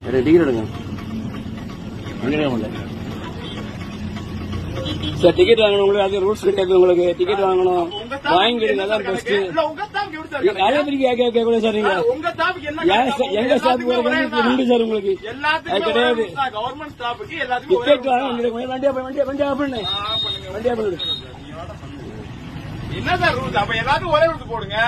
Ticket எடுங்க sir. Ticket வாங்கணும் உங்களுக்கு, அது ரூல்ஸ் கிடையாது. உங்களுக்கு டிக்கெட் வாங்கணும், வாங்கிடுங்க. அதான் பெஸ்ட். அதே மாதிரி கேட்க கூட சார் நீங்க எங்க ஸ்டாஃபுக்கு உண்டு சார் உங்களுக்கு கிடையாது. டிக்கெட் வாங்க வண்டியா பண்ணு என்ன சார் ரூல்ஸ்? அப்ப எல்லாத்துக்கும் ஒரே ரூல்ஸ் போடுங்க.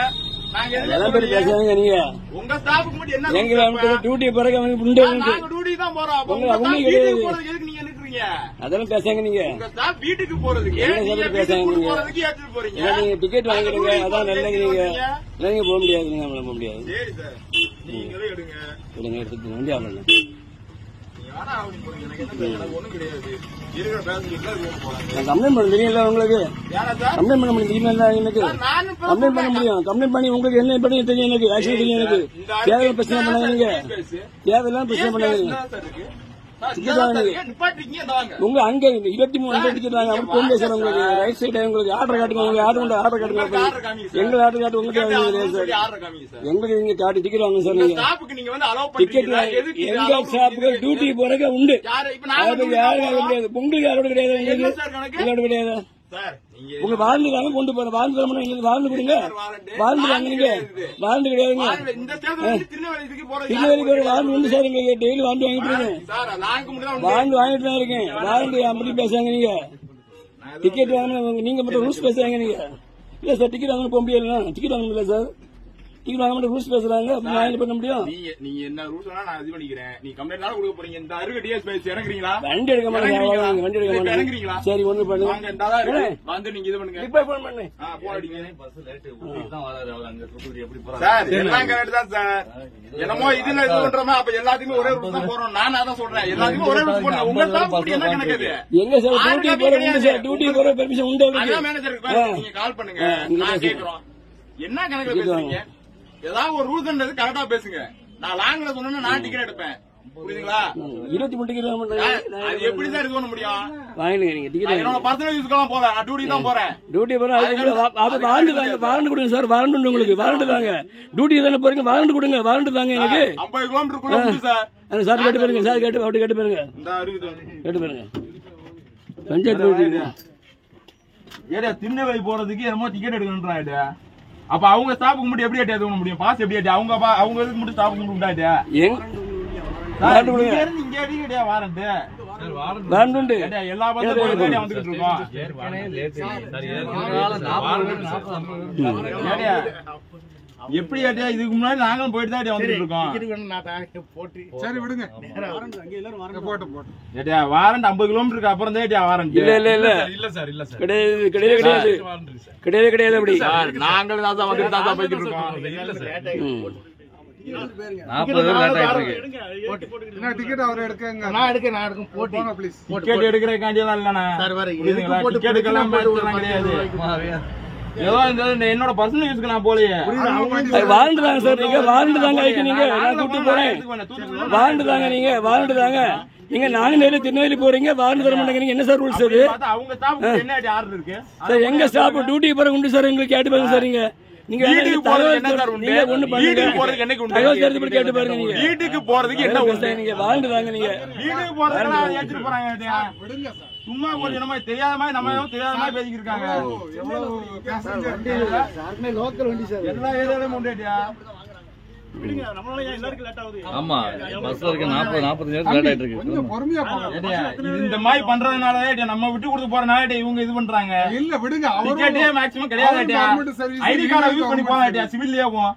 பேசுவாங்க நீங்க உங்க ஸ்டாஃபுக்கு மட்டும் என்ன எங்க டியூட்டி பிறகு டியூட்டி தான் போறோம். அதெல்லாம் பேசாங்க நீங்க. உங்க ஸ்டாஃப் வீட்டுக்கு போறதுக்கு போறீங்க. நீங்க டிக்கெட் வாங்கிடுங்க. அதான் நல்லது. நீங்க போக முடியாது. நம்மள போக முடியாது. சரி சார், நீங்களே எடுங்க. எடுத்துட்டு வண்டி ஆகல. கம்ப்ளைண்ட் பண்ண தெரியும்ல உங்களுக்கு? கம்ப்ளைண்ட் பண்ண முடியும் தெரியுமா? எனக்கு கம்ப்ளைண்ட் பண்ண முடியும். கம்ப்ளைண்ட் பண்ணி உங்களுக்கு என்ன பண்ணி தெரியும்? எனக்கு ஆக்சுவலி தெரியும். எனக்கு தேவையான பிரச்சனை பண்ணாதீங்க. தேவையில்லாம் பிரச்சனை பண்ணாதீங்க. உங்க அங்க 23 டிக்கெட் வாங்க. அப்படி போக சார். உங்களுக்கு ரைட் சைடு உங்களுக்கு ஆர்டர் காட்டுங்க. உங்களுக்கு ஆர்டர் காட்டுங்க. எங்க ஆர்டர் காட்டு உங்களுக்கு சார். எங்களுக்கு நீங்க காட்டி டிக்கெட் வாங்க சார். நீங்க டிக்கெட் எங்க ஸ்டாஃப்க்கு டியூட்டி போறதுக்கு உண்டு. யாரும் கிடையாது. உங்களுக்கு யாரோட கிடையாது. யாரோட கிடையாது. உங்க வாழ்ந்து வாங்க கொண்டு போற வாழ்ந்து தரணும். எங்களுக்கு வாழ்ந்து கொடுங்க. வாழ்ந்து வாங்க. நீங்க வாழ்ந்து கிடையாதுங்க. திருநெல்வேலி போற வாழ்ந்து உண்டு சார். இங்க டெய்லி வாழ்ந்து வாங்கிட்டு இருக்கேன். வாழ்ந்து வாங்கிட்டு தான் இருக்கேன். வாழ்ந்து அப்படி பேசுறாங்க நீங்க. டிக்கெட் வாங்க நீங்க மட்டும் ரூல்ஸ் பேசுறாங்க நீங்க. இல்ல சார், டிக்கெட் வாங்க போக முடியாது. டிக்கெட் வாங்க முடியல சார். டிக்கெட் வாங்க மட்டும் ரூல்ஸ் பேசுறாங்க. அப்படி பண்ண முடியும். நீங்க என்ன ரூல்ஸ் நான் இது பண்ணிக்கிறேன். நீ கம்ப்ளைண்ட் கொடுக்க போறீங்க. இந்த அருக டிஎஸ் பேசி இறங்குறீங்களா? வண்டி எடுக்க மாட்டேங்க. வண்டி எடுக்க மாட்டேங்க. இறங்குறீங்களா? சரி, ஒண்ணு பண்ணுங்க. வந்து நீங்க இது பண்ணுங்க. இப்ப போன் பண்ணு. போடிங்க. சார் எல்லாம் கரெக்ட் தான் சார். என்னமோ இதுல இது பண்றோமா? அப்ப எல்லாத்துக்குமே ஒரே ரூல்ஸ் தான் போறோம். நான் அதான் சொல்றேன். எல்லாத்துக்கும் ஒரே ரூல்ஸ் போடுங்க. உங்க ஸ்டாஃப் என்ன கணக்கு? எங்க சார் டியூட்டி போற உண்டு சார். டியூட்டி போற பெர்மிஷன் உண்டு. மேனேஜருக்கு நீங்க கால் பண்ணுங்க. நான் கேக்குறோம். என்ன கணக்குல பேசுறீங்க? ஏதாவது ஒரு ரூல்ஸ்ன்றது கரெக்டா பேசுங்க. நான் லாங்ல சொன்னா நான் டிக்கெட் எடுப்பேன். புரியுதுங்களா? 23 டிக்கெட் அது எப்படி சார் இது பண்ண முடியும்? வாங்கிடுங்க நீங்க டிக்கெட். என்னோட பர்சனல் யூஸ்க்கெல்லாம் போல. நான் டியூட்டி தான் போறேன். டியூட்டி போறேன். அது வாரண்ட் தாங்க. வாரண்ட் கொடுங்க சார். வாரண்ட் உங்களுக்கு வாரண்ட் தாங்க. டியூட்டி தானே போறீங்க. வாரண்ட் கொடுங்க. வாரண்ட் தாங்க எனக்கு. 50 கிலோமீட்டருக்குள்ள உண்டு சார். அந்த சார் கேட்டு பாருங்க. சார் கேட்டு அப்படி கேட்டு பாருங்க. கேட்டு பாருங்க. பஞ்சாயத்து ஏடா திருநெல்வேலி போறதுக்கு என்னமோ டிக்கெட் எடுக்கணும்ன்றாங்க. அப்ப அவங்க ஸ்டாஃப்க்கு மட்டும் எப்படி எடுத்து பண்ண முடியும்? பாஸ் எப்படி எடுத்து? அவங்க இதுக்கு மட்டும் ஸ்டாஃப்க்கு மட்டும் உண்டாயிட்டு இங்க அடிக்கடியா வாரண்ட் எல்லா பஸ்ஸும் வந்துட்டு இருக்கோம். எப்படி ஏட்டியா இதுக்கு முன்னாடி நாங்களும் போயிட்டு தான் வந்துட்டு இருக்கோம். சரி விடுங்க. ஏட்டியா வாரண்ட் 50 கிலோமீட்டருக்கு அப்புறம் தான் ஏட்டியா வாரண்ட். இல்ல சார் கிடையாது கிடையாது அப்படி நாங்களும் தான் வந்துட்டு தான் போயிட்டு இருக்கோம். டிக்கெட் அவர் எடுக்கங்க. நான் எடுக்க போட்டு ப்ளீஸ். டிக்கெட் எடுக்கறதுக்காண்டியெல்லாம் இல்லண்ணா. சார் வர டிக்கெட் எடுக்கலாம் கிடையாது. ஏதோ என்னோட பர்சனல் யூஸ்க்கு நான் போலையே. வாழ்ந்துதாங்க சார். நீங்க வாழ்ந்துதாங்க. நீங்க நான் கூட்டு போறேன். வாழ்ந்துதாங்க. நீங்க வாழ்ந்துதாங்க. நீங்க நாங்க திருநெல்வேலி போறீங்க. வாழ்ந்து தர மாட்டேங்கிறீங்க. என்ன சார் ரூல்ஸ் அது? அவங்க ஸ்டாஃப் என்ன ஆர்டர் இருக்கு சார்? எங்க ஸ்டாஃப் டியூட்டி போற உண்டு சார். எங்களுக்கு கேட்டு பாருங்க சார். நீங்க வீட்டுக்கு போறதுக்கு என்ன சார் உண்டு? வீட்டுக்கு போறதுக்கு என்னைக்கு உண்டு? கேட்டு பாருங்க. நீங்க வீட்டுக்கு போறதுக்கு என்ன உண்டு? நீங்க வாழ்ந்துதாங்க. நீங்க வீட்டுக்கு போறதுக்கு ஏற்றிட்டு போறாங்க. விடுங்க சார். சும்மா கொஞ்சம் நம்ம தெரியாத மாதிரி நம்ம தெரியாத மாதிரி பேசிக்கிட்டு இருக்காங்க. லோக்கல் வண்டி சார். எல்லா ஏரியாலயும் உண்டேட்டியா? ஆமா பஸ்ல இருக்க 40-45 லேட் ஆயிட்டு இருக்கு. கொஞ்சம் பொறுமையா போங்க. இந்த மாதிரி பண்றதுனால நம்ம விட்டு கொடுத்து போறனால இவங்க இது பண்றாங்க. இல்ல விடுங்க. டிக்கெட்டே மேக்ஸிமம் கிடையாது. ஐடி கார்டை யூஸ் பண்ணி போவாங்க. சிவில்லே போவோம்.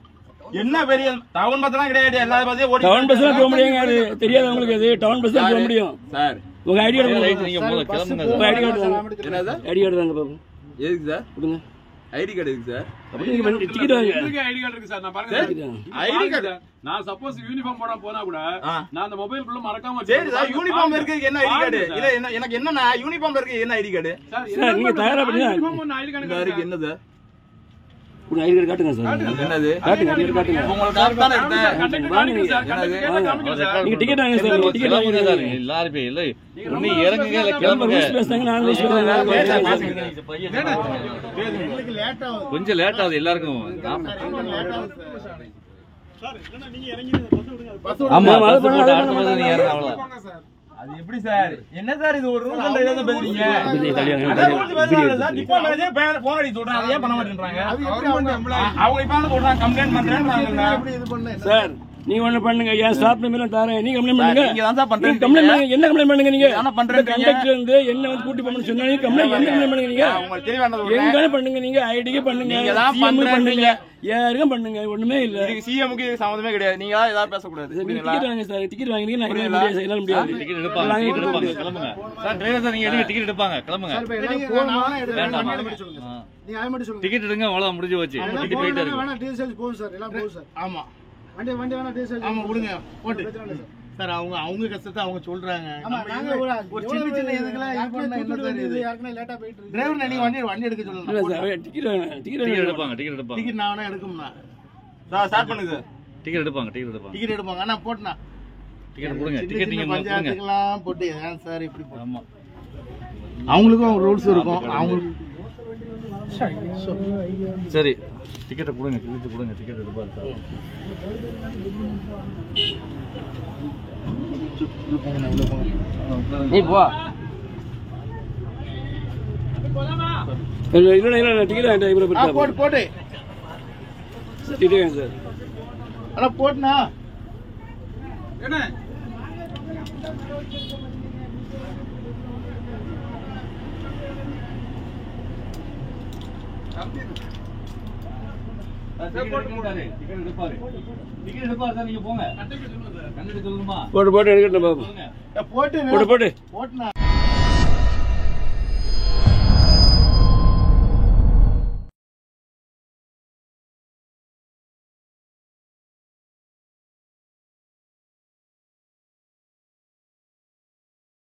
என்ன பெரிய டவுன் பஸ் எல்லாம் கிடையாது. எல்லா பஸ்ஸையும் ஓடி டவுன் பஸ்ல போக முடியுங்க. அது தெரியாது உங்களுக்கு. அது டவுன் பஸ் தான் போக முடியும் சார். உங்க ஐடி கார்டு நீங்க முதல்ல கிளம்புங்க. உங்க ஐடி கார்டு தாங்க. என்னது ஐடி கார்டு தாங்க பாருங்க. எதுக்கு சார்? கொடுங்க. ஐடி கார்டு எதுக்கு சார்? அப்படி நீங்க டிக்கெட் வாங்க. ஐடி கார்டு இருக்கு சார். நான் பாருங்க. ஐடி கார்டு நான் சப்போஸ் யூனிஃபார்ம் போட போனா கூட நான் அந்த மொபைல் குள்ள மறக்காம சரி சார். யூனிஃபார்ம் இருக்கு என்ன ஐடி கார்டு? இல்ல எனக்கு என்னன்னா யூனிஃபார்ம் இருக்கு என்ன ஐடி கார்டு? சார் நீங்க தயாரா பண்ணீங்க. ஐடி கார்டு இருக்கு என்னது? உங்க ஐடி கார்டு காட்டுங்க சார். என்னது? காட்டுங்க. ஐடி கார்டு காட்டுங்க. உங்களுக்கு கார்டு தான எடுத்தேன். நீங்க டிக்கெட் வாங்க சார். நீங்க டிக்கெட் வாங்க சார். எல்லாரும் போய் இல்ல நீ இறங்குங்க இல்ல கிளம்புங்க. கொஞ்சம் லேட் ஆகுது எல்லாருக்கும். ஆமா அது பஸ் பண்ண- போட்டு அது அடுத்த பண்ண பஸ் நீ ஏறணும் அவ்வளவுதான். போங்க சார். அது எப்படி சார்? என்ன சார் இது ஒரு ரூல் அண்ட் ரெகுலேஷன் பேசுறீங்க? இப்படி தள்ளி வாங்க, அதான் தள்ளி rules வாங்க. பேசுறாங்க சார். டிப்போ மேனேஜர் போன் அடிச்சு சொல்றாங்க. அதை ஏன் பண்ண மாட்டேன்றாங்க? Government employee. அவங்க இப்ப வந்து சொல்றாங்க கம்ப்ளைண்ட் பண்றேன்றாங்க. சார் நீங்க ஒண்ணு பண்ணுங்க, என் ஸ்டாப் நம்பர் தரேன், நீங்க கம்ப்ளைண்ட் சார், பண்ணுங்க. நீங்க தான் சார் பண்றீங்க. நீங்க கம்ப்ளைண்ட் பண்ணுங்க. என்ன கம்ப்ளைண்ட் பண்ணுங்க நீங்க? என்ன பண்றீங்க? கண்டக்டர் இருந்து என்ன வந்து கூட்டி போகணும்னு சொன்னா நீங்க கம்ப்ளைண்ட் என்ன கம்ப்ளைண்ட் பண்ணுங்க நீங்க? உங்களுக்கு தெளிவானது சொல்றேன். எங்க பண்ணுங்க, நீங்க ஐடிக்கு பண்ணுங்க, நீங்க தான் CM க்கு பண்றீங்க. யாருக்கும் பண்ணுங்க, ஒண்ணுமே இல்ல. இதுக்கு சிஎம்க்கு இதுக்கு சம்மந்தமே கிடையாது. நீங்க தான் ஏதாவது பேசக்கூடாது. நீங்க புரியுதுங்களா? டிக்கெட் வாங்க சார், டிக்கெட் வாங்கினீங்க, நான் என்னால முடியாது, என்னால முடியாது. டிக்கெட் எடுப்பாங்க, டிக்கெட் எடுப்பாங்க, கிளம்புங்க. சார் டிரைவர் சார் நீங்க எடுங்க, டிக்கெட் எடுப்பாங்க, கிளம்புங்க. வேண்டாம். டிக்கெட் எடுங்க, அவ்வளவுதான், முடிஞ்சு போச்சு. டிக்கெட் போயிட்டே இருக்கு. ஆமா ஆமா விடுங்க போட்டு சார். அவங்க கஷ்டத்தை அவங்க சொல்றாங்க. ஒரு சின்ன சின்ன இதுக்கெல்லாம் இது பண்ணா என்ன சார் இது? டிரைவர் நீங்க வண்டி எடுக்க இல்ல சொல்லலாம். சார், டிக்கெட் வாங்க, டிக்கெட் டிக்கெட் வாங்க. எடுப்பாங்க, டிக்கெட் எடுப்பாங்க. டிக்கெட் நான் வேணா எடுக்கும்னா சார் ஸ்டார்ட் பண்ணுங்க சார். டிக்கெட் எடுப்பாங்க, டிக்கெட் எடுப்பாங்க. டிக்கெட் எடுப்பாங்க. ஆனா போட்டுனா டிக்கெட் கொடுங்க, சின்ன டிக்கெட் சின்ன நீங்க கொடுங்க. பஞ்சாயத்துக்கெல்லாம் போட்டு ஏன் சார் இப்படி ஆமா. அவங்களுக்கும் ரூல்ஸ் இருக்கும். அவங்களுக்கு சரி டிக்கெட்டை கொடுங்க, டிக்கெட் கொடுங்க, டிக்கெட் எடுப்பாரு சார். நீ போ. இல்ல இல்ல டிக்கெட் வாங்கிட்டு இவரை போட்டு போட்டு போட்டு டிக்கெட் வாங்க சார். ஆனா போட்டுனா என்ன டிக்கெட் எடுப்பாரு, டிக்கெட் எடுப்பாரு சார். நீங்க போங்க, கண்டிப்பா சொல்லுங்கம்மா. போட்டு போட்டு எடுக்கட்டும் பாபு. போட்டு போட்டு போட்டு போட்டுனா